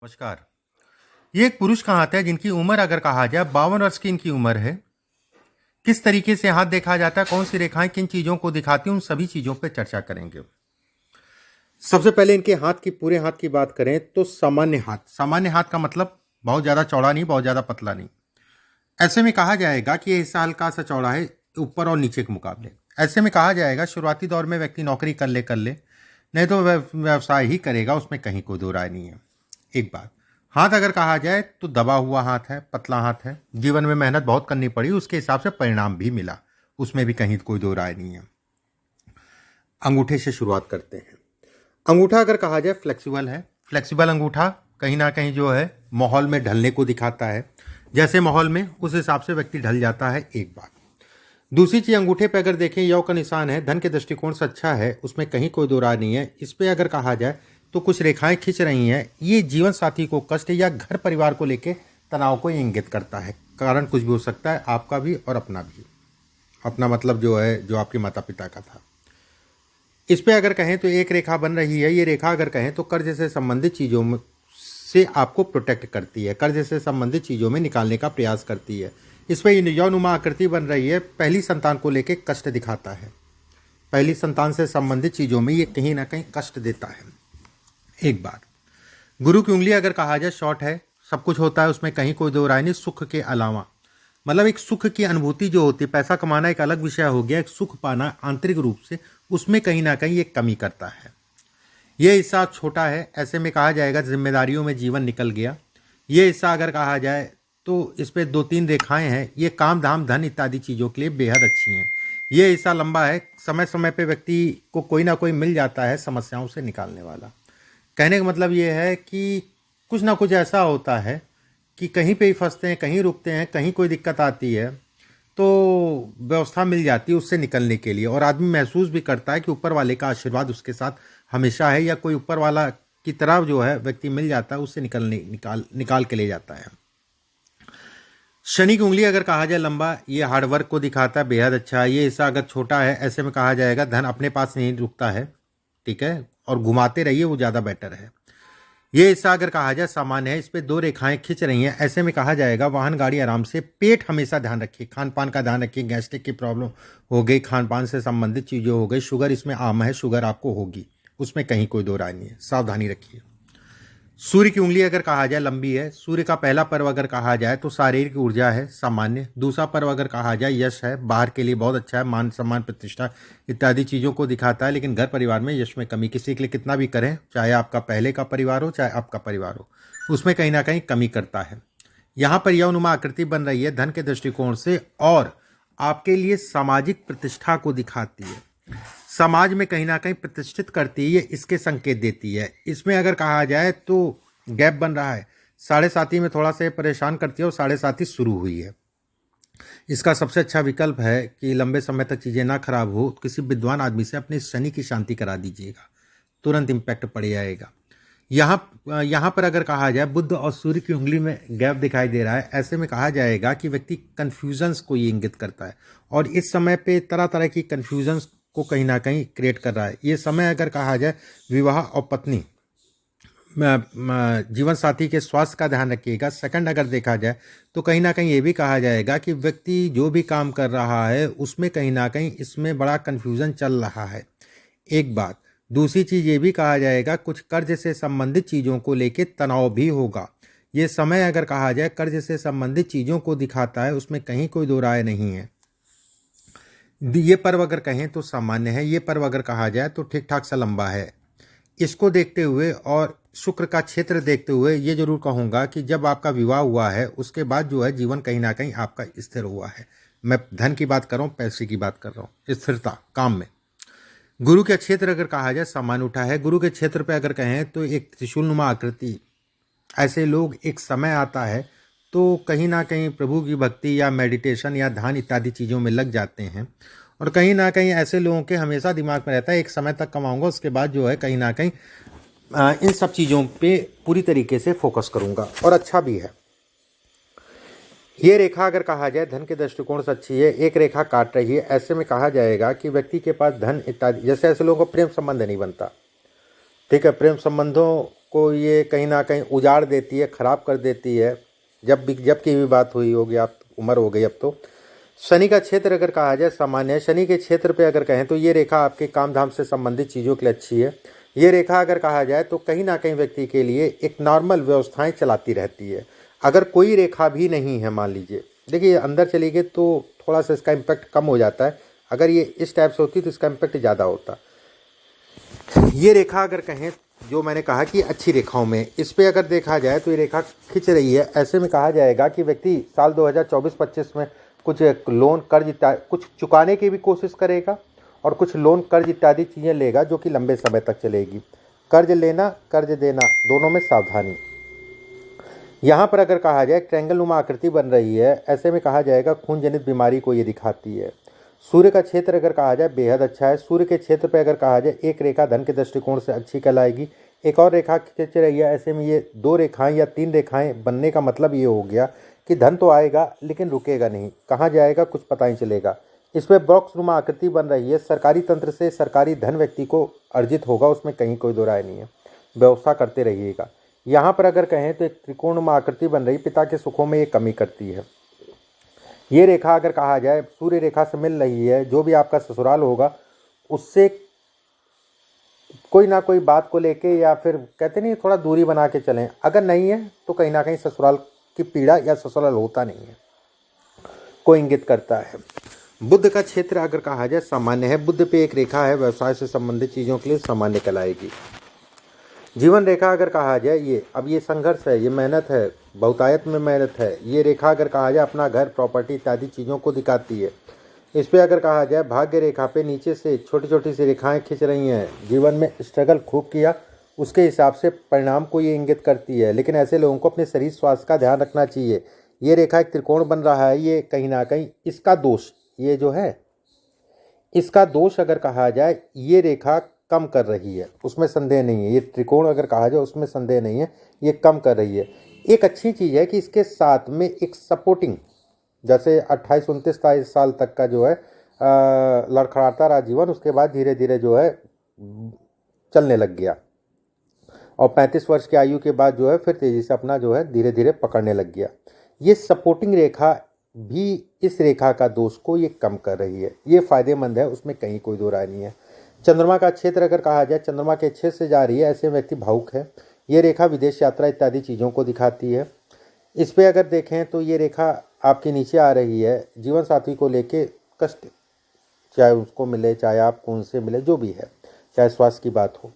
नमस्कार। ये एक पुरुष का हाथ है जिनकी उम्र अगर कहा जाए 52 वर्ष की इनकी उम्र है। किस तरीके से हाथ देखा जाता है, कौन सी रेखाएं किन चीजों को दिखाती हैं, उन सभी चीजों पर चर्चा करेंगे। सबसे पहले इनके हाथ की, पूरे हाथ की बात करें तो सामान्य हाथ। सामान्य हाथ का मतलब बहुत ज्यादा चौड़ा नहीं, बहुत ज्यादा पतला नहीं। ऐसे में कहा जाएगा कि ये हिस्सा हल्का सा चौड़ा है ऊपर और नीचे के मुकाबले। ऐसे में कहा जाएगा शुरुआती दौर में व्यक्ति नौकरी कर ले, नहीं तो वह व्यवसाय ही करेगा, उसमें कहीं कोई दो राय नहीं है। एक बात, हाथ अगर कहा जाए तो दबा हुआ हाथ है, पतला हाथ है, जीवन में मेहनत बहुत करनी पड़ी, उसके हिसाब से परिणाम भी मिला, उसमें भी कहीं कोई दो राय नहीं है। अंगूठे से शुरुआत करते हैं। अंगूठा अगर कहा जाए फ्लेक्सिबल है। फ्लेक्सिबल अंगूठा कहीं ना कहीं जो है माहौल में ढलने को दिखाता है। जैसे माहौल में उस हिसाब से व्यक्ति ढल जाता है। एक बात। दूसरी चीज, अंगूठे पे अगर देखें यौ का निशान है, धन के दृष्टिकोण से अच्छा है, उसमें कहीं कोई दो राय नहीं है। इस पे अगर कहा जाए तो कुछ रेखाएं खिंच रही हैं, ये जीवन साथी को कष्ट या घर परिवार को लेके तनाव को इंगित करता है। कारण कुछ भी हो सकता है, आपका भी और अपना भी। अपना मतलब जो है, जो आपके माता पिता का था। इस पे अगर कहें तो एक रेखा बन रही है। ये रेखा अगर कहें तो कर्ज से संबंधित चीज़ों में से आपको प्रोटेक्ट करती है, कर्ज से संबंधित चीज़ों में निकालने का प्रयास करती है। इस पर यौनुमा आकृति बन रही है, पहली संतान को लेकर कष्ट दिखाता है। पहली संतान से संबंधित चीज़ों में ये कहीं ना कहीं कष्ट देता है। एक बार, गुरु की उंगली अगर कहा जाए शॉर्ट है, सब कुछ होता है, उसमें कहीं कोई दो राय नहीं। सुख के अलावा मतलब एक सुख की अनुभूति जो होती है, पैसा कमाना एक अलग विषय हो गया, एक सुख पाना आंतरिक रूप से, उसमें कहीं ना कहीं ये कमी करता है। ये हिस्सा छोटा है, ऐसे में कहा जाएगा जिम्मेदारियों में जीवन निकल गया। ये हिस्सा अगर कहा जाए तो इस पर 2-3 रेखाएं हैं, ये काम धाम धन इत्यादि चीज़ों के लिए बेहद अच्छी हैं। ये हिस्सा लंबा है, समय समय पे व्यक्ति को कोई ना कोई मिल जाता है समस्याओं से निकालने वाला। कहने का मतलब ये है कि कुछ ना कुछ ऐसा होता है कि कहीं पे ही फंसते हैं, कहीं रुकते हैं, कहीं कोई दिक्कत आती है तो व्यवस्था मिल जाती है उससे निकलने के लिए। और आदमी महसूस भी करता है कि ऊपर वाले का आशीर्वाद उसके साथ हमेशा है, या कोई ऊपर वाला की तरफ जो है व्यक्ति मिल जाता है, उससे निकाल के ले जाता है। शनि की उंगली अगर कहा जाए लंबा, ये हार्डवर्क को दिखाता है, बेहद अच्छा है। ये हिस्सा अगर छोटा है, ऐसे में कहा जाएगा धन अपने पास नहीं रुकता है, ठीक है, और घुमाते रहिए, वो ज़्यादा बेटर है। ये हिस्सा अगर कहा जाए सामान्य है, इस पे 2 रेखाएं खिंच रही हैं, ऐसे में कहा जाएगा वाहन गाड़ी आराम से। पेट हमेशा ध्यान रखिए, खान पान का ध्यान रखिए। गैस्ट्रिक की प्रॉब्लम हो गई, खान पान से संबंधित चीज़ें हो गई, शुगर इसमें आम है, शुगर आपको होगी, उसमें कहीं कोई दो राय नहीं है, सावधानी रखिए। सूर्य की उंगली अगर कहा जाए लंबी है। सूर्य का पहला पर्व अगर कहा जाए तो शारीरिक ऊर्जा है, सामान्य। दूसरा पर्व अगर कहा जाए यश है, बाहर के लिए बहुत अच्छा है, मान सम्मान प्रतिष्ठा इत्यादि चीज़ों को दिखाता है। लेकिन घर परिवार में यश में कमी, किसी के लिए कितना भी करें, चाहे आपका पहले का परिवार हो चाहे आपका परिवार हो, उसमें कहीं ना कहीं कमी करता है। यहाँ पर यौनुमा आकृति बन रही है धन के दृष्टिकोण से, और आपके लिए सामाजिक प्रतिष्ठा को दिखाती है, समाज में कहीं ना कहीं प्रतिष्ठित करती है, ये इसके संकेत देती है। इसमें अगर कहा जाए तो गैप बन रहा है, साढ़े साथी में थोड़ा सा परेशान करती है, और साढ़े साथी शुरू हुई है। इसका सबसे अच्छा विकल्प है कि लंबे समय तक चीज़ें ना खराब हो, किसी विद्वान आदमी से अपने शनि की शांति करा दीजिएगा, तुरंत इम्पैक्ट पड़ जाएगा। यहाँ पर अगर कहा जाए बुध और सूर्य की उंगली में गैप दिखाई दे रहा है, ऐसे में कहा जाएगा कि व्यक्ति कन्फ्यूजन्स को ये इंगित करता है, और इस समय पे तरह तरह की कन्फ्यूजन्स को कहीं ना कहीं क्रिएट कर रहा है। ये समय अगर कहा जाए विवाह और पत्नी जीवन साथी के स्वास्थ्य का ध्यान रखिएगा। सेकंड अगर देखा जाए तो कहीं ना कहीं ये भी कहा जाएगा कि व्यक्ति जो भी काम कर रहा है उसमें कहीं ना कहीं इसमें बड़ा कन्फ्यूज़न चल रहा है। एक बात, दूसरी चीज़ ये भी कहा जाएगा कुछ कर्ज से संबंधित चीज़ों को लेकर तनाव भी होगा। ये समय अगर कहा जाए कर्ज से संबंधित चीज़ों को दिखाता है, उसमें कहीं कोई दो राय नहीं है। ये पर्व अगर कहें तो सामान्य है। ये पर्व अगर कहा जाए तो ठीक ठाक सा लंबा है। इसको देखते हुए और शुक्र का क्षेत्र देखते हुए ये जरूर कहूँगा कि जब आपका विवाह हुआ है उसके बाद जो है जीवन कहीं ना कहीं आपका स्थिर हुआ है। मैं धन की बात कर रहा हूँ, पैसे की बात कर रहा हूँ, स्थिरता काम में। गुरु के क्षेत्र अगर कहा जाए सामान्य उठा है। गुरु के क्षेत्र पे अगर कहें तो एक त्रिशूलनुमा आकृति, ऐसे लोग एक समय आता है तो कहीं ना कहीं प्रभु की भक्ति या मेडिटेशन या ध्यान इत्यादि चीज़ों में लग जाते हैं, और कहीं ना कहीं ऐसे लोगों के हमेशा दिमाग में रहता है एक समय तक कमाऊंगा, उसके बाद जो है कहीं ना कहीं इन सब चीज़ों पे पूरी तरीके से फोकस करूंगा, और अच्छा भी है। ये रेखा अगर कहा जाए धन के दृष्टिकोण से अच्छी है, एक रेखा काट रही है, ऐसे में कहा जाएगा कि व्यक्ति के पास धन इत्यादि, जैसे ऐसे लोगों को प्रेम संबंध नहीं बनता, ठीक है, प्रेम संबंधों को ये कहीं ना कहीं उजाड़ देती है, ख़राब कर देती है। जब की भी बात हुई होगी, आप उम्र हो गई अब तो। शनि का क्षेत्र अगर कहा जाए सामान्य है, शनि के क्षेत्र पे अगर कहें तो ये रेखा आपके काम धाम से संबंधित चीज़ों के लिए अच्छी है। ये रेखा अगर कहा जाए तो कहीं ना कहीं व्यक्ति के लिए एक नॉर्मल व्यवस्थाएं चलाती रहती है। अगर कोई रेखा भी नहीं है, मान लीजिए, देखिए अंदर चली गई तो थोड़ा सा इसका इम्पैक्ट कम हो जाता है। अगर ये इस टाइप से होती तो इसका इम्पैक्ट ज़्यादा होता। ये रेखा अगर कहें, जो मैंने कहा कि अच्छी रेखाओं में, इस पे अगर देखा जाए तो ये रेखा खिंच रही है। ऐसे में कहा जाएगा कि व्यक्ति साल 2024-25 में कुछ लोन कर्ज इत्यादि कुछ चुकाने की भी कोशिश करेगा और कुछ लोन कर्ज इत्यादि चीज़ें लेगा जो कि लंबे समय तक चलेगी। कर्ज लेना कर्ज देना दोनों में सावधानी। यहाँ पर अगर कहा जाए ट्रायंगल नुमा आकृति बन रही है, ऐसे में कहा जाएगा खून जनित बीमारी को ये दिखाती है। सूर्य का क्षेत्र अगर कहा जाए बेहद अच्छा है। सूर्य के क्षेत्र पर अगर कहा जाए एक रेखा धन के दृष्टिकोण से अच्छी कहलाएगी, एक और रेखा खिंच रही है। ऐसे में ये 2 रेखाएं या 3 रेखाएं बनने का मतलब ये हो गया कि धन तो आएगा लेकिन रुकेगा नहीं, कहाँ जाएगा कुछ पता नहीं चलेगा। इसमें बॉक्स नुमा आकृति बन रही है। सरकारी तंत्र से सरकारी धन व्यक्ति को अर्जित होगा, उसमें कहीं कोई दो राय नहीं है। व्यवस्था करते रहिएगा। यहाँ पर अगर कहें तो एक त्रिकोण आकृति बन रही, पिता के सुखों में ये कमी करती है। ये रेखा अगर कहा जाए सूर्य रेखा से मिल रही है, जो भी आपका ससुराल होगा उससे कोई ना कोई बात को लेके या फिर कहते नहीं थोड़ा दूरी बना के चलें। अगर नहीं है तो कहीं ना कहीं ससुराल की पीड़ा या ससुराल होता नहीं है को इंगित करता है। बुध का क्षेत्र अगर कहा जाए सामान्य है। बुध पे एक रेखा है, व्यवसाय से संबंधित चीज़ों के लिए सामान्य कहलाएगी। जीवन रेखा अगर कहा जाए ये संघर्ष है, ये मेहनत है, बहुतायत में मेहनत है। ये रेखा अगर कहा जाए अपना घर प्रॉपर्टी इत्यादि चीज़ों को दिखाती है। इस पे अगर कहा जाए भाग्य रेखा पे नीचे से छोटी छोटी सी रेखाएं खिंच रही हैं। जीवन में स्ट्रगल खूब किया, उसके हिसाब से परिणाम को ये इंगित करती है। लेकिन ऐसे लोगों को अपने शरीर स्वास्थ्य का ध्यान रखना चाहिए। ये रेखा एक त्रिकोण बन रहा है, ये कहीं ना कहीं इसका दोष, ये जो है इसका दोष अगर कहा जाए ये रेखा कम कर रही है, उसमें संदेह नहीं है। ये त्रिकोण अगर कहा जाए उसमें संदेह नहीं है, ये कम कर रही है। एक अच्छी चीज़ है कि इसके साथ में एक सपोर्टिंग, जैसे 28-29 साल तक का जो है लड़खड़ाता रहा जीवन, उसके बाद धीरे धीरे जो है चलने लग गया और 35 वर्ष की आयु के बाद जो है फिर तेज़ी से अपना जो है धीरे धीरे पकड़ने लग गया। ये सपोर्टिंग रेखा भी इस रेखा का दोष को ये कम कर रही है। ये फायदेमंद है, उसमें कहीं कोई दो राय नहीं है। चंद्रमा का क्षेत्र अगर कहा जाए चंद्रमा के क्षेत्र से जा रही है, ऐसे व्यक्ति भावुक है। ये रेखा विदेश यात्रा इत्यादि चीज़ों को दिखाती है। इस पे अगर देखें तो ये रेखा आपके नीचे आ रही है। जीवन साथी को लेके कष्ट, चाहे उसको मिले चाहे आपको उनसे मिले, जो भी है, चाहे स्वास्थ्य की बात हो।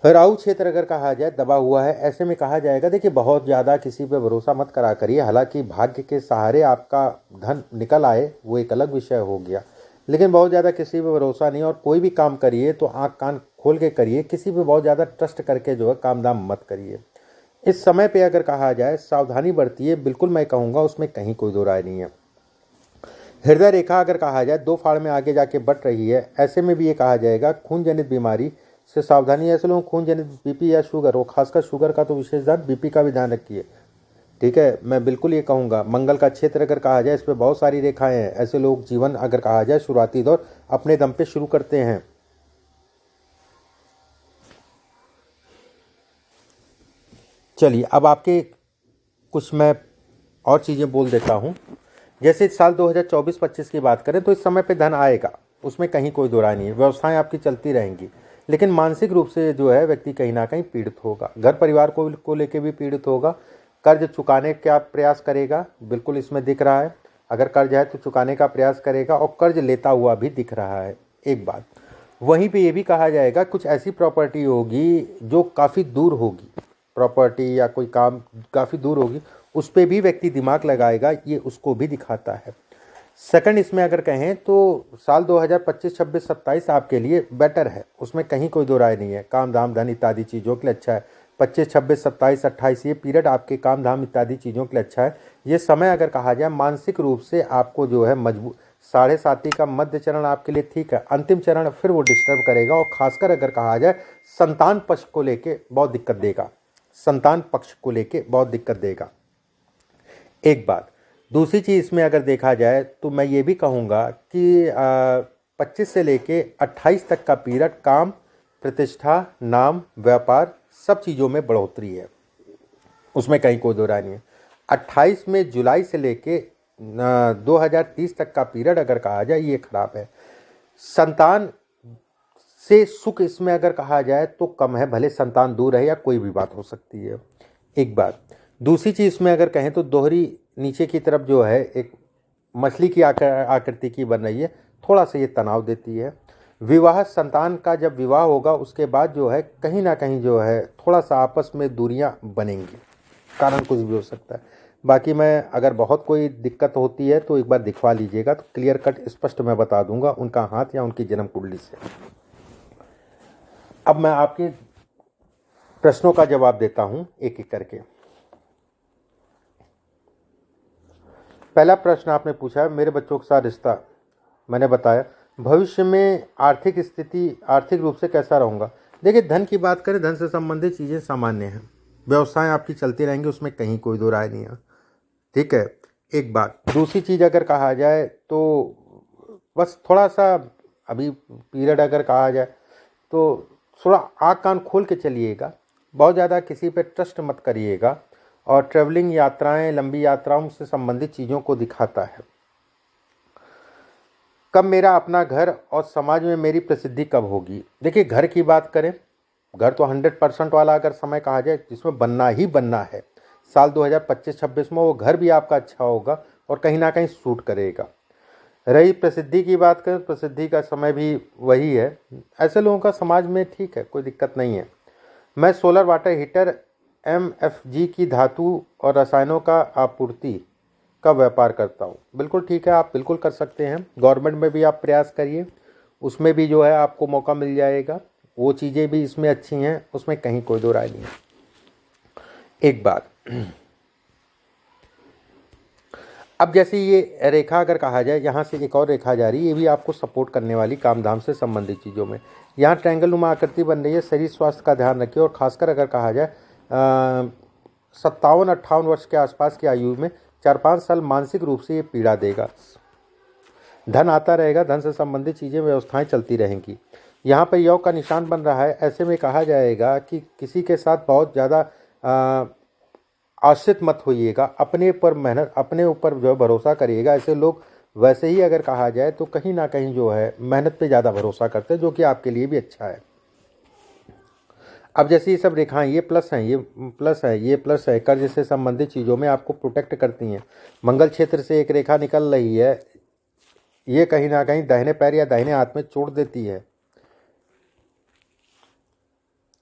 राहु क्षेत्र अगर कहा जाए दबा हुआ है। ऐसे में कहा जाएगा देखिए बहुत ज़्यादा किसी पे भरोसा मत करा करिए। हालांकि भाग्य के सहारे आपका धन निकल आए वो एक अलग विषय हो गया, लेकिन बहुत ज़्यादा किसी पे भरोसा नहीं। और कोई भी काम करिए तो आँख कान खोल के करिए, किसी पे बहुत ज़्यादा ट्रस्ट करके जो है काम दाम मत करिए। इस समय पे अगर कहा जाए सावधानी बरतिए, बिल्कुल मैं कहूँगा, उसमें कहीं कोई दो राय नहीं है। हृदय रेखा अगर कहा जाए 2 फाड़ में आगे जाके बट रही है। ऐसे में भी ये कहा जाएगा खून जनित बीमारी से सावधानी। ऐसे लोग खून जनित बीपी या शुगर हो, खासकर शुगर का तो विशेष ध्यान, बीपी का भी ध्यान रखिए, ठीक है, मैं बिल्कुल ये कहूँगा। मंगल का क्षेत्र अगर कहा जाए इस पर बहुत सारी रेखाएं हैं। ऐसे लोग जीवन अगर कहा जाए शुरुआती दौर अपने दम पे शुरू करते हैं। चलिए अब आपके कुछ मैं और चीज़ें बोल देता हूँ। जैसे साल 2024-25 की बात करें तो इस समय पे धन आएगा, उसमें कहीं कोई दो राय नहीं है। व्यवस्थाएं आपकी चलती रहेंगी, लेकिन मानसिक रूप से जो है व्यक्ति कहीं ना कहीं पीड़ित होगा। घर परिवार को लेके भी पीड़ित होगा। कर्ज चुकाने का प्रयास करेगा, बिल्कुल इसमें दिख रहा है। अगर कर्ज है तो चुकाने का प्रयास करेगा और कर्ज लेता हुआ भी दिख रहा है, एक बात। वहीं पे ये भी कहा जाएगा कुछ ऐसी प्रॉपर्टी होगी जो काफ़ी दूर होगी, प्रॉपर्टी या कोई काम काफ़ी दूर होगी, उस पर भी व्यक्ति दिमाग लगाएगा, ये उसको भी दिखाता है। सेकंड इसमें अगर कहें तो साल 2025, 26, 27 आपके लिए बेटर है, उसमें कहीं कोई दो राय नहीं है। काम धाम धन इत्यादि चीज़ों के लिए अच्छा है। 25, 26, 27, 28 ये पीरियड आपके काम धाम इत्यादि चीज़ों के लिए अच्छा है। ये समय अगर कहा जाए मानसिक रूप से आपको जो है मजबूत, 7.5 का मध्य चरण आपके लिए ठीक है। अंतिम चरण फिर वो डिस्टर्ब करेगा और खासकर अगर कहा जाए संतान पक्ष को लेके बहुत दिक्कत देगा, संतान पक्ष को लेके बहुत दिक्कत देगा, एक बात। दूसरी चीज़ इसमें अगर देखा जाए तो मैं ये भी कहूँगा कि 25 से लेके 28 तक का पीरियड काम प्रतिष्ठा, नाम, व्यापार, सब चीज़ों में बढ़ोतरी है, उसमें कहीं कोई दो राय नहीं है। 28 में जुलाई से लेके 2030 तक का पीरियड अगर कहा जाए ये खराब है। संतान से सुख इसमें अगर कहा जाए तो कम है, भले संतान दूर है या कोई भी बात हो सकती है, एक बात। दूसरी चीज़ इसमें अगर कहें तो दोहरी नीचे की तरफ जो है एक मछली की आकृति की बन रही है, थोड़ा सा ये तनाव देती है। विवाह, संतान का जब विवाह होगा उसके बाद जो है कहीं ना कहीं जो है थोड़ा सा आपस में दूरियां बनेंगी, कारण कुछ भी हो सकता है। बाकी मैं अगर बहुत कोई दिक्कत होती है तो एक बार दिखवा लीजिएगा, तो क्लियर कट स्पष्ट मैं बता दूंगा उनका हाथ या उनकी जन्म कुंडली से। अब मैं आपके प्रश्नों का जवाब देता हूं एक एक करके। पहला प्रश्न आपने पूछा है मेरे बच्चों के साथ रिश्ता। मैंने बताया भविष्य में आर्थिक स्थिति, आर्थिक रूप से कैसा रहूँगा। देखिए, धन की बात करें, धन से संबंधित चीज़ें सामान्य हैं, व्यवसाय आपकी चलती रहेंगी, उसमें कहीं कोई दो राय नहीं है, ठीक है, एक बात। दूसरी चीज़ अगर कहा जाए तो बस थोड़ा सा अभी पीरियड अगर कहा जाए तो थोड़ा आँख कान खोल के चलिएगा, बहुत ज़्यादा किसी पे ट्रस्ट मत करिएगा, और ट्रैवलिंग यात्राएं, लंबी यात्राओं से संबंधित चीज़ों को दिखाता है। कब मेरा अपना घर और समाज में मेरी प्रसिद्धि कब होगी। देखिए, घर की बात करें, घर तो 100% वाला अगर समय कहा जाए जिसमें बनना ही बनना है, साल 2025-26 में वो घर भी आपका अच्छा होगा और कहीं ना कहीं सूट करेगा। रही प्रसिद्धि की बात करें, प्रसिद्धि का समय भी वही है, ऐसे लोगों का समाज में ठीक है, कोई दिक्कत नहीं है। मैं सोलर वाटर हीटर MFG की धातु और रसायनों का आपूर्ति का व्यापार करता हूँ। बिल्कुल ठीक है, आप बिल्कुल कर सकते हैं। गवर्नमेंट में भी आप प्रयास करिए, उसमें भी जो है आपको मौका मिल जाएगा, वो चीज़ें भी इसमें अच्छी हैं, उसमें कहीं कोई दो राय नहीं है, एक बात। अब जैसे ये रेखा अगर कहा जाए, यहाँ से एक और रेखा जा रही है, ये भी आपको सपोर्ट करने वाली काम धाम से संबंधित चीज़ों में। यहाँ ट्रायंगल नुमा आकृति बन रही है। शरीर स्वास्थ्य का ध्यान रखिए, और खासकर अगर कहा जाए 57-58 वर्ष के आसपास की आयु में 4-5 साल मानसिक रूप से ये पीड़ा देगा। धन आता रहेगा, धन से संबंधित चीज़ें, व्यवस्थाएं चलती रहेंगी। यहाँ पर योग का निशान बन रहा है, ऐसे में कहा जाएगा कि किसी के साथ बहुत ज़्यादा आश्रित मत होइएगा, अपने पर मेहनत, अपने ऊपर जो है भरोसा करिएगा। ऐसे लोग वैसे ही अगर कहा जाए तो कहीं ना कहीं जो है मेहनत पे ज़्यादा भरोसा करते हैं, जो कि आपके लिए भी अच्छा है। अब जैसे ये सब रेखाएं, ये प्लस हैं, ये प्लस है, ये प्लस है, कर्ज से संबंधित चीज़ों में आपको प्रोटेक्ट करती हैं। मंगल क्षेत्र से एक रेखा निकल रही है, ये कहीं ना कहीं दाहिने पैर या दाहिने हाथ में चोट देती है।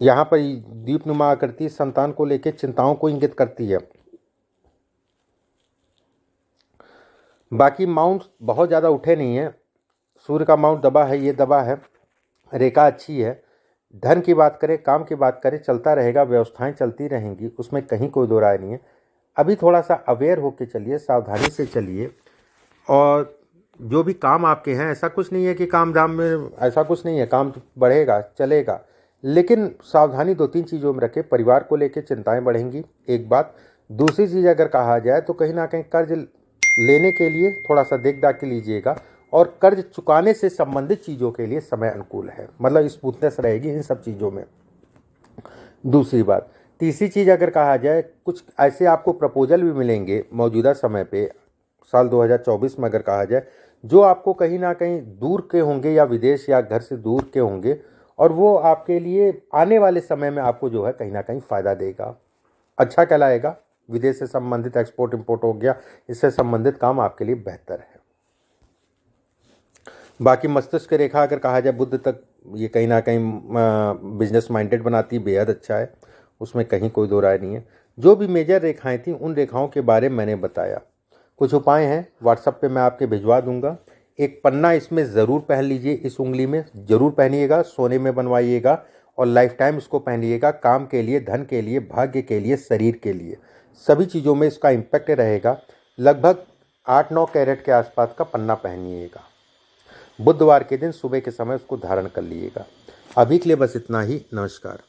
यहाँ पर दीपनुमा आकृति संतान को लेकर चिंताओं को इंगित करती है। बाकी माउंट बहुत ज़्यादा उठे नहीं है, सूर्य का माउंट दबा है, ये दबा है, रेखा अच्छी है। धन की बात करें, काम की बात करें, चलता रहेगा, व्यवस्थाएं चलती रहेंगी, उसमें कहीं कोई दो राय नहीं है। अभी थोड़ा सा अवेयर होके चलिए, सावधानी से चलिए, और जो भी काम आपके हैं, ऐसा कुछ नहीं है कि काम धाम में ऐसा कुछ नहीं है, काम बढ़ेगा चलेगा, लेकिन सावधानी 2-3 चीज़ों में रखें। परिवार को लेकर चिंताएं बढ़ेंगी, एक बात। दूसरी चीज़ अगर कहा जाए तो कहीं ना कहीं कर्ज लेने के लिए थोड़ा सा देख दाख के लीजिएगा, और कर्ज चुकाने से संबंधित चीज़ों के लिए समय अनुकूल है, मतलब स्मूथनेस रहेगी इन सब चीज़ों में। दूसरी बात, तीसरी चीज़ अगर कहा जाए, कुछ ऐसे आपको प्रपोजल भी मिलेंगे मौजूदा समय पे, साल 2024 में अगर कहा जाए, जो आपको कहीं ना कहीं दूर के होंगे या विदेश या घर से दूर के होंगे, और वो आपके लिए आने वाले समय में आपको जो है कहीं ना कहीं फ़ायदा देगा, अच्छा कहलाएगा। विदेश से संबंधित एक्सपोर्ट इंपोर्ट हो गया, इससे संबंधित काम आपके लिए बेहतर है। बाकी मस्तिष्क रेखा अगर कहा जाए बुध तक, ये कहीं ना कहीं बिजनेस माइंडेड बनाती, बेहद अच्छा है, उसमें कहीं कोई दो राय नहीं है। जो भी मेजर रेखाएं थी उन रेखाओं के बारे में मैंने बताया। कुछ उपाय हैं, व्हाट्सएप पे मैं आपके भिजवा दूंगा। एक पन्ना इसमें ज़रूर पहन लीजिए, इस उंगली में ज़रूर पहनिएगा, सोने में बनवाइएगा, और लाइफ टाइम इसको पहनिएगा। काम के लिए, धन के लिए, भाग्य के लिए, शरीर के लिए, सभी चीज़ों में इसका इम्पैक्ट रहेगा। लगभग 8-9 कैरेट के आसपास का पन्ना पहनिएगा। बुधवार के दिन सुबह के समय उसको धारण कर लीजिएगा। अभी के लिए बस इतना ही, नमस्कार।